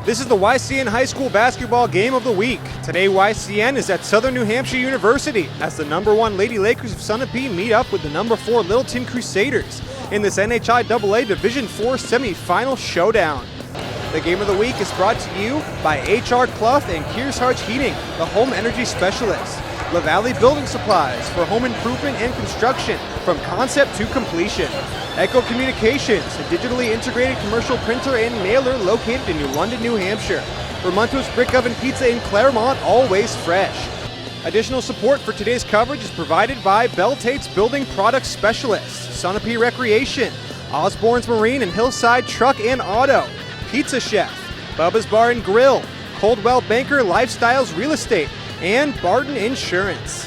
This is the YCN High School Basketball Game of the Week. Today, YCN is at Southern New Hampshire University as the #1 Lady Lakers of Sunapee meet up with the #4 Littleton Crusaders in this NHIAA Division IV semifinal showdown. The Game of the Week is brought to you by H.R. Clough and Kearsarge Heating, the home energy specialists. La Valley Building Supplies for home improvement and construction from concept to completion. Echo Communications, a digitally integrated commercial printer and mailer located in New London, New Hampshire. Vermonto's Brick Oven Pizza in Claremont, always fresh. Additional support for today's coverage is provided by Bell-Tate's Building Products Specialists, Sunapee Recreation, Osborne's Marine and Hillside Truck and Auto, Pizza Chef, Bubba's Bar and Grill, Coldwell Banker Lifestyles Real Estate, and Barton Insurance.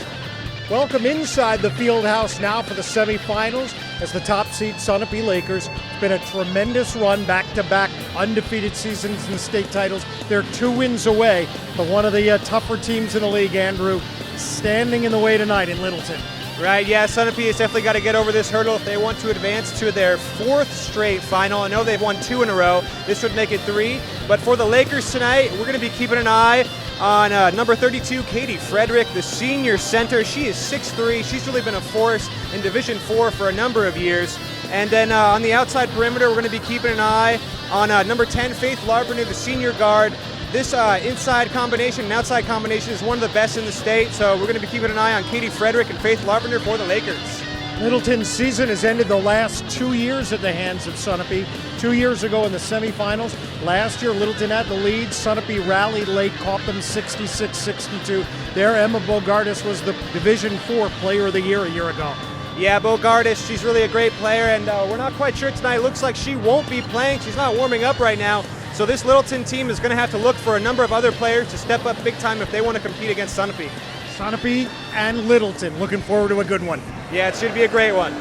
Welcome inside the field house now for the semifinals as the top seed Sunapee Lakers. It's been a tremendous run, back-to-back undefeated seasons in state titles. They're 2 wins away, but one of the tougher teams in the league, Andrew, standing in the way tonight in Littleton. Right, yeah, Sunapee has definitely got to get over this hurdle if they want to advance to their 4th straight final. I know they've won 2 in a row. This would make it 3. But for the Lakers tonight, we're going to be keeping an eye on number 32, Katie Frederick, the senior center. She is 6'3". She's really been a force in Division IV for a number of years. And then on the outside perimeter, we're going to be keeping an eye on number 10, Faith Larberner, the senior guard. This inside combination and outside combination is one of the best in the state, so we're going to be keeping an eye on Katie Frederick and Faith Larberner for the Lakers. Littleton's season has ended the last 2 years at the hands of Sunapee. 2 years ago in the semifinals. Last year, Littleton had the lead. Sunapee rallied late, caught them 66-62. There, Emma Bogardus was the Division IV Player of the Year a year ago. Yeah, Bogardus, she's really a great player, and we're not quite sure tonight. It looks like she won't be playing. She's not warming up right now. So this Littleton team is going to have to look for a number of other players to step up big time if they want to compete against Sunapee. Sunapee and Littleton. Looking forward to a good one. Yeah, it should be a great one.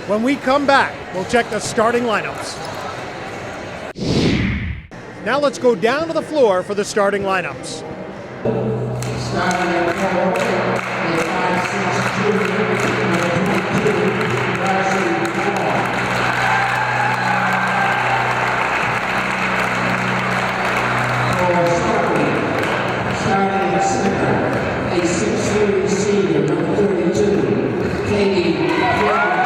When we come back, we'll check the starting lineups. Now let's go down to the floor for the starting lineups. Starting at 4, a 6'3" senior, number 32, Katie Frederick.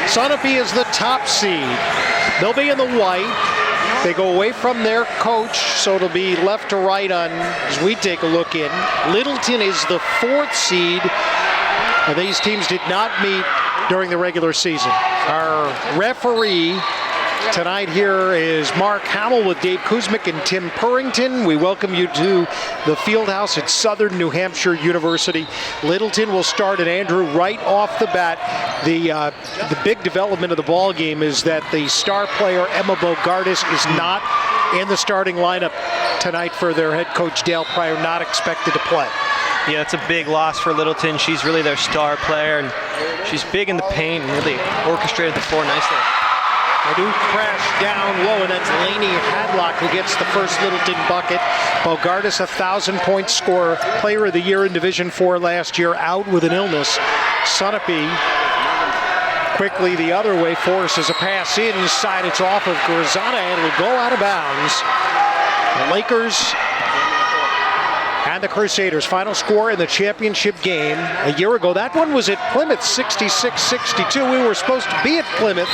Sunapee is the top seed. They'll be in the white. They go away from their coach, so it'll be left to right on as we take a look in. Littleton is the 4th seed. These teams did not meet during the regular season. Our referee Tonight here is Mark Hamill with Dave Kuzmic and Tim Purrington. We welcome you to the Fieldhouse at Southern New Hampshire University. Littleton will start, and Andrew, right off the bat, the big development of the ball game is that the star player Emma Bogardus is not in the starting lineup tonight for their head coach Dale Pryor, not expected to play. Yeah, it's a big loss for Littleton. She's really their star player, and she's big in the paint and really orchestrated the floor nicely. They do crash down low, and that's Lainey Hadlock who gets the first Littleton bucket. Bogardus, 1,000-point scorer, player of the year in Division IV last year, out with an illness. Sunapee quickly the other way, forces a pass inside. It's off of Grisana, and it'll go out of bounds. The Lakers and the Crusaders. Final score in the championship game a year ago. That one was at Plymouth, 66-62. We were supposed to be at Plymouth,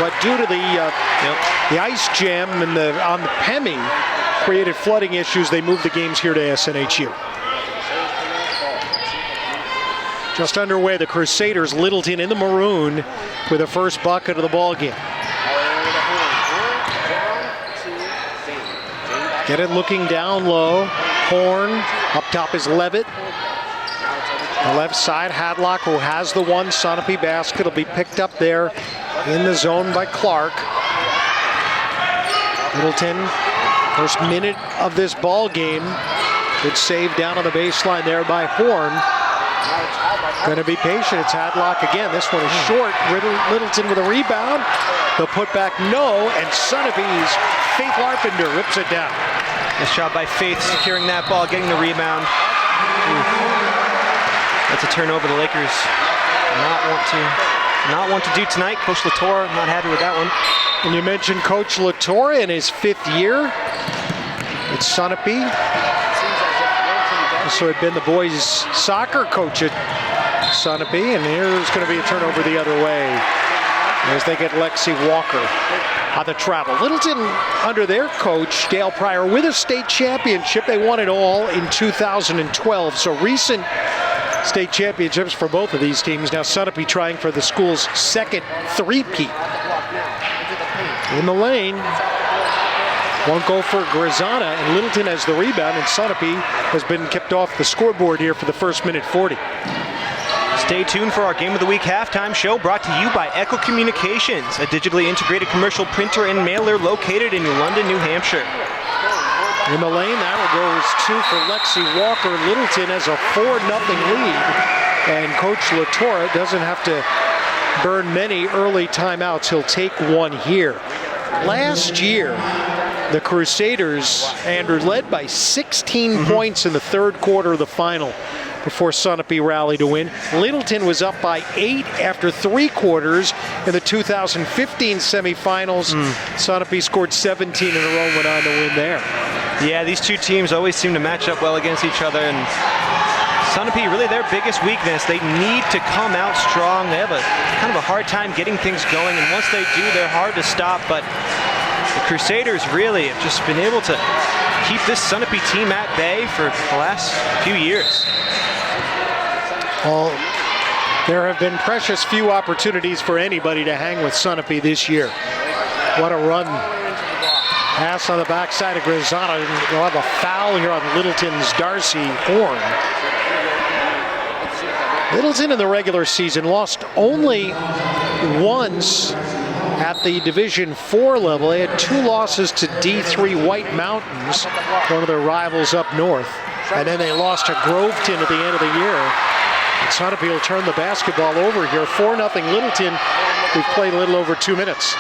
but due to the ice jam and on the Pemi created flooding issues, they moved the games here to SNHU. Just underway, the Crusaders, Littleton in the maroon with the first bucket of the ball game. Get it looking down low. Horn, up top is Levitt. The left side, Hadlock, who has the one. Sunapee basket will be picked up there in the zone by Clark. Littleton, first minute of this ball game. Good save down on the baseline there by Horn. Going to be patient. It's Hadlock again. This one is short. Littleton with a rebound. The putback, no, and Sunapee's Faith Larpenter rips it down. Nice job by Faith securing that ball, getting the rebound. That's a turnover the Lakers not want to do tonight. Coach Latour not happy with that one. And you mentioned Coach Latour in his 5th year. It's Sunapee. Also had been the boys' soccer coach at Sunapee, and here's going to be a turnover the other way as they get Lexi Walker on the travel. Littleton, under their coach, Dale Pryor, with a state championship. They won it all in 2012, so recent state championships for both of these teams. Now Sunapee trying for the school's 2nd three-peat. In the lane, won't go for Grisana, and Littleton has the rebound, and Sunapee has been kept off the scoreboard here for the first minute 40. Stay tuned for our Game of the Week halftime show, brought to you by Echo Communications, a digitally integrated commercial printer and mailer located in London, New Hampshire. In the lane, that goes 2 for Lexi Walker. Littleton has a 4-0 lead, and Coach Latour doesn't have to burn many early timeouts. He'll take one here. Last year, the Crusaders, Andrew, led by 16 points in the 3rd quarter of the final before Sunapee rallied to win. Littleton was up by 8 after 3 quarters in the 2015 semifinals. Sunapee scored 17 in a row and went on to win there. Yeah, these two teams always seem to match up well against each other, and Sunapee, really their biggest weakness. They need to come out strong. They have a kind of a hard time getting things going, and once they do, they're hard to stop. But the Crusaders really have just been able to keep this Sunapee team at bay for the last few years. Well, there have been precious few opportunities for anybody to hang with Sunapee this year. What a run. Pass on the backside of Grisana. They'll have a foul here on Littleton's Darcy Horn. Littleton in the regular season lost only once at the Division IV level. They had 2 losses to D3 White Mountains, one of their rivals up north. And then they lost to Groveton at the end of the year. And Sunapee will turn the basketball over here. 4-0 Littleton. We've played a little over 2 minutes.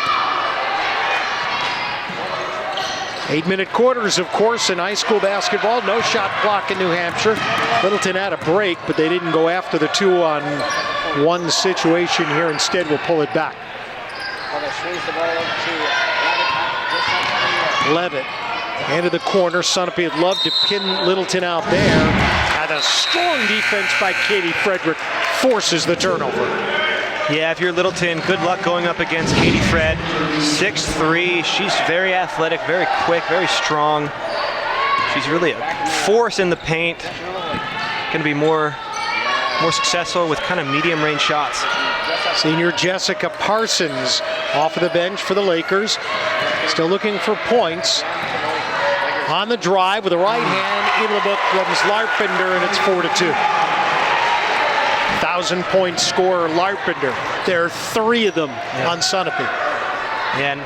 8-minute quarters, of course, in high school basketball. No shot clock in New Hampshire. Littleton had a break, but they didn't go after the 2-on-1 situation here. Instead, we'll pull it back. Levitt into the corner. Sunapee would love to pin Littleton out there. And a strong defense by Katie Frederick forces the turnover. Yeah, if you're Littleton, good luck going up against Katie Fred. 6'3", she's very athletic, very quick, very strong. She's really a force in the paint. Going to be more more successful with kind of medium range shots. Senior Jessica Parsons off of the bench for the Lakers. Still looking for points. On the drive with the right hand, into the book comes Larpenter, and it's 4-2. 1,000-point scorer Larpenter. There are 3 of them on Sunapee. And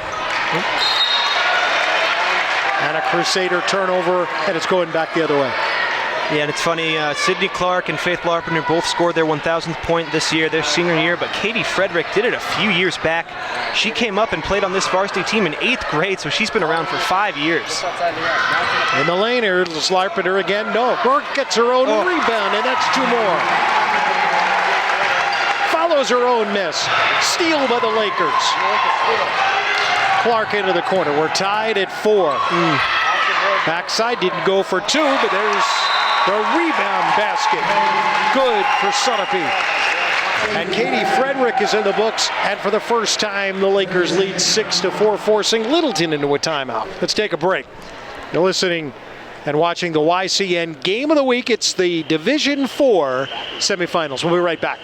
a Crusader turnover, and it's going back the other way. Yeah, and it's funny, Sydney Clark and Faith Larpenter both scored their 1,000th point this year, their senior year, but Katie Frederick did it a few years back. She came up and played on this varsity team in 8th grade, so she's been around for 5 years. In the lane here, it's Larpenter again. No, Burke gets her own rebound, and that's 2 more. Follows her own miss. Steal by the Lakers. Clark into the corner. We're tied at 4. Backside didn't go for 2, but there's the rebound basket. Good for Sunapee. And Katie Frederick is in the books, and for the first time, the Lakers lead 6-4, forcing Littleton into a timeout. Let's take a break. You're listening and watching the YCN Game of the Week. It's the Division 4 semifinals. We'll be right back.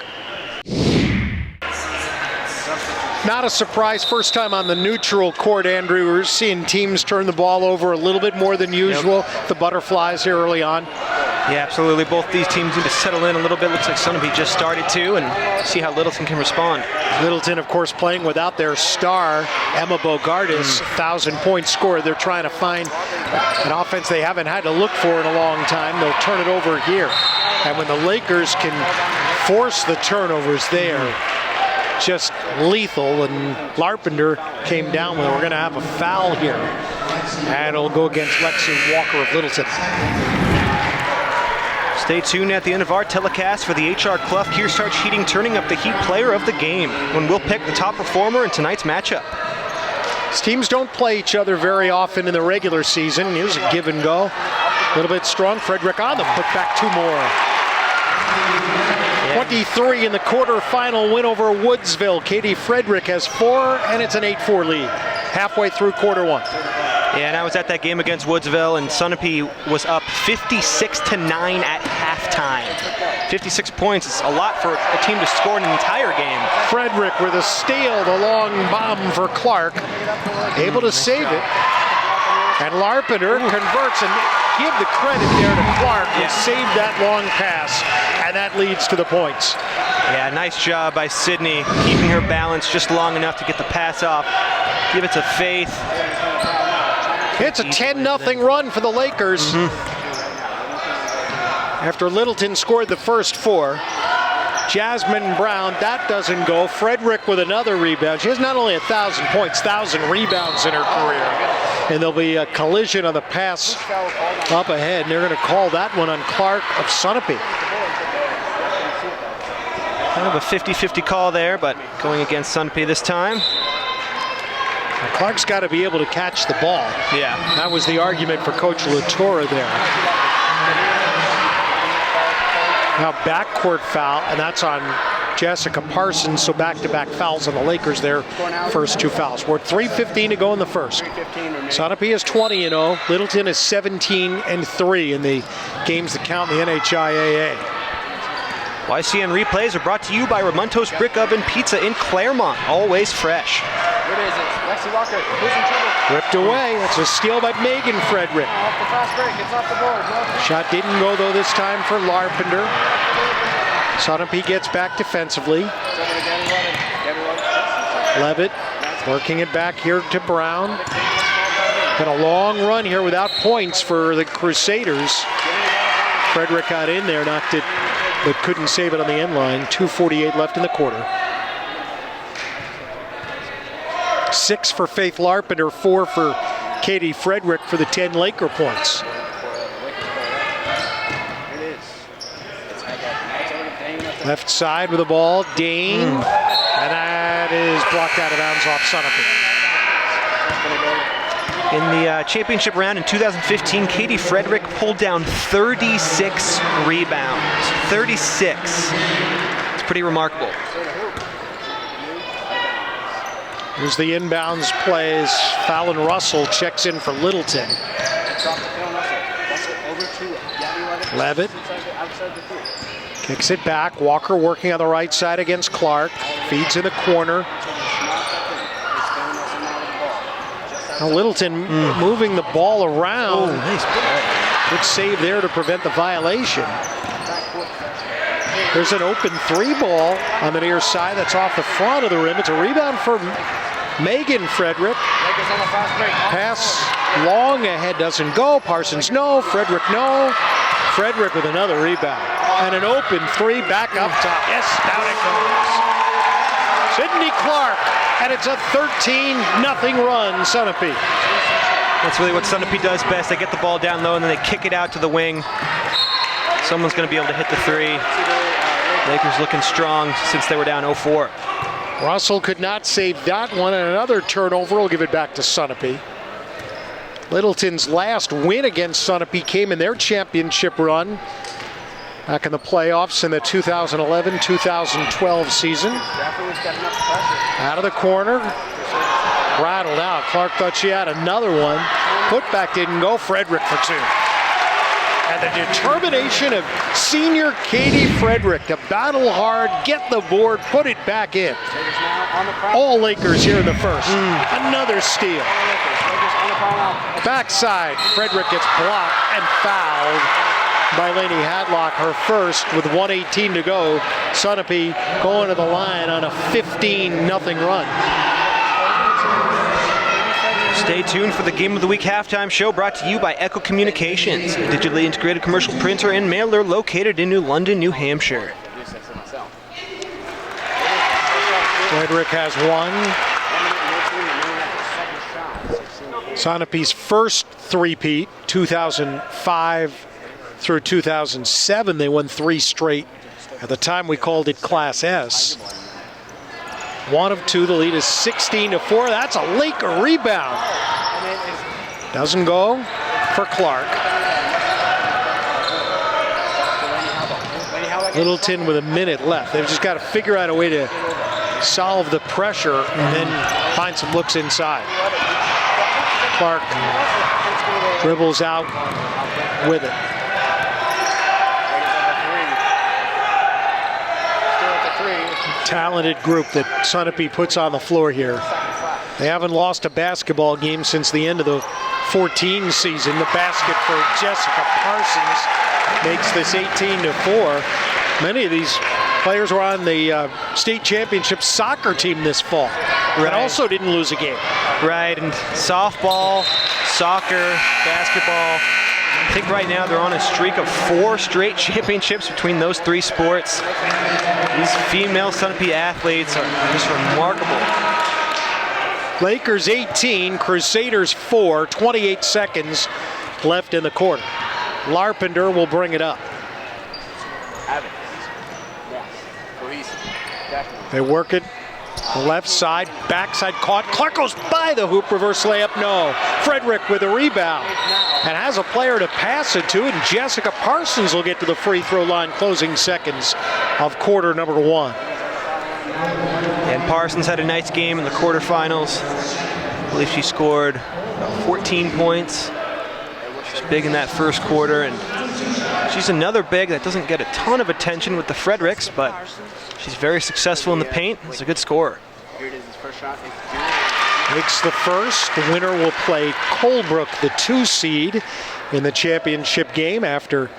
Not a surprise, first time on the neutral court, Andrew. We're seeing teams turn the ball over a little bit more than usual. The Butterflies here early on. Yeah, absolutely. Both these teams need to settle in a little bit. Looks like Sunapee just started to, and see how Littleton can respond. Littleton, of course, playing without their star, Emma Bogardus, 1,000-point scorer. They're trying to find an offense they haven't had to look for in a long time. They'll turn it over here. And when the Lakers can force the turnovers there, just lethal, and Larpenter came down with it. We're going to have a foul here, and it'll go against Lexi Walker of Littleton. Stay tuned at the end of our telecast for the HR Clough Kearsarge Heating turning up the Heat player of the game, when we'll pick the top performer in tonight's matchup. These teams don't play each other very often in the regular season. Here's a give and go. A little bit strong. Frederick on the put back 2 more. 23 in the quarterfinal win over Woodsville. Katie Frederick has 4, and it's an 8-4 lead. Halfway through quarter 1. Yeah, and I was at that game against Woodsville, and Sunapee was up 56-9 at halftime. 56 points is a lot for a team to score in an entire game. Frederick with a steal, the long bomb for Clark. Able to save it. And Larpenter converts, and give the credit there to Clark, who saved that long pass, and that leads to the points. Yeah, nice job by Sydney, keeping her balance just long enough to get the pass off. Give it to Faith. It's a 10-0 run for the Lakers. After Littleton scored the first 4. Jasmine Brown, that doesn't go. Frederick with another rebound. She has not only 1,000 points, 1,000 rebounds in her career. And there'll be a collision on the pass up ahead, and they're going to call that one on Clark of Sunapee. Kind of a 50-50 call there, but going against Sunapee this time. And Clark's got to be able to catch the ball. Yeah. That was the argument for Coach Latorre there. Now backcourt foul, and that's on Jessica Parsons, so back-to-back fouls on the Lakers there. First 2 fouls. We're 3:15 to go in the first. Sunapee is 20-0. Littleton is 17-3 in the games that count in the NHIAA. YCN replays are brought to you by Ramonto's Brick Oven Pizza in Claremont. Always fresh. What is it? Lexi Walker, who's in trouble? Ripped away. That's a steal by Megan Frederick. Off the fast break, it's off the board. No. Shot didn't go, though, this time for Larpenter. Sunapee gets back defensively. Levitt working it back here to Brown. Been a long run here without points for the Crusaders. Frederick got in there, knocked it, but couldn't save it on the end line. 2:48 left in the quarter. 6 for Faith Larpenter, 4 for Katie Frederick for the 10 Laker points. Left side with the ball, Dane, and that is blocked out of bounds off Sunapee. In the championship round in 2015, Katie Frederick pulled down 36 rebounds. 36. It's pretty remarkable. Here's the inbounds plays. Fallon Russell checks in for Littleton. Kicks it back. Walker working on the right side against Clark. Feeds in the corner. Now Littleton moving the ball around. Nice play. Good save there to prevent the violation. There's an open 3 ball on the near side that's off the front of the rim. It's a rebound for Megan Frederick. Pass long ahead doesn't go. Parsons no. Frederick no. Frederick with another rebound. And an open 3 back up top. Yes, down it goes. Sydney Clark. And it's a 13-0 run, Sunapee. That's really what Sunapee does best. They get the ball down low and then they kick it out to the wing. Someone's going to be able to hit the 3. Lakers looking strong since they were down 0-4. Russell could not save that one, and another turnover will give it back to Sunapee. Littleton's last win against Sunapee came in their championship run back in the playoffs in the 2011-2012 season. Out of the corner, rattled out. Clark thought she had another one. Putback didn't go. Frederick for 2. And the determination of senior Katie Frederick to battle hard, get the board, put it back in. All Lakers here in the first. Another steal. Backside, Frederick gets blocked and fouled by Lainey Hadlock, her first with 1:18 to go. Sunapee going to the line on a 15-0 run. Stay tuned for the Game of the Week halftime show brought to you by Echo Communications, a digitally integrated commercial printer and mailer located in New London, New Hampshire. Frederick has 1. Sunapee's first three-peat, 2005 through 2007. They won 3 straight. At the time, we called it Class S. 1 of 2. The lead is 16-4. That's a Laker rebound. Doesn't go for Clark. Littleton with a minute left. They've just got to figure out a way to solve the pressure and then find some looks inside. Clark dribbles out with it. Talented group that Sunapee puts on the floor here. They haven't lost a basketball game since the end of the 14 season. The basket for Jessica Parsons makes this 18-4. Many of these players were on the state championship soccer team this fall. That also didn't lose a game. Right, and softball, soccer, basketball. I think right now they're on a streak of 4 straight championships between those 3 sports. These female Sunapee athletes are just remarkable. Lakers 18, Crusaders 4, 28 seconds left in the quarter. Larpenter will bring it up. They work it. The left side, backside caught. Clark goes by the hoop, reverse layup, no. Frederick with a rebound and has a player to pass it to, and Jessica Parsons will get to the free throw line, closing seconds of quarter number 1. And Parsons had a nice game in the quarterfinals. I believe she scored about 14 points. She's big in that first quarter, and she's another big that doesn't get a ton of attention with the Fredericks, but she's very successful in the paint. It's a good scorer. Makes the first. The winner will play Colebrook, the 2 seed, in the championship game after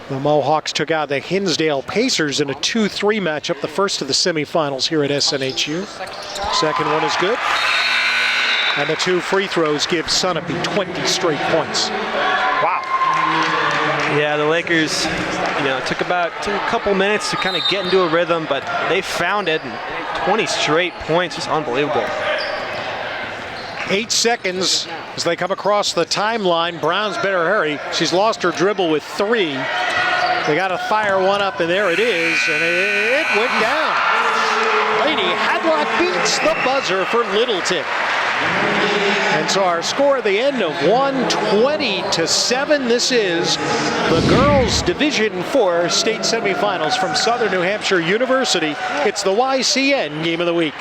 the Mohawks took out the Hinsdale Pacers in a 2-3 matchup, the first of the semifinals here at SNHU. Second one is good. And the 2 free throws give Sunapee 20 straight points. Wow. Yeah, the Lakers, took a couple minutes to kind of get into a rhythm, but they found it, and 20 straight points, just unbelievable. 8 seconds as they come across the timeline. Brown's better hurry. She's lost her dribble with 3. They got to fire one up, and there it is, and it went down. Lainey Hadlock beats the buzzer for Littleton. And so our score at the end of 120-7. This is the girls' Division IV state semifinals from Southern New Hampshire University. It's the YCN Game of the Week.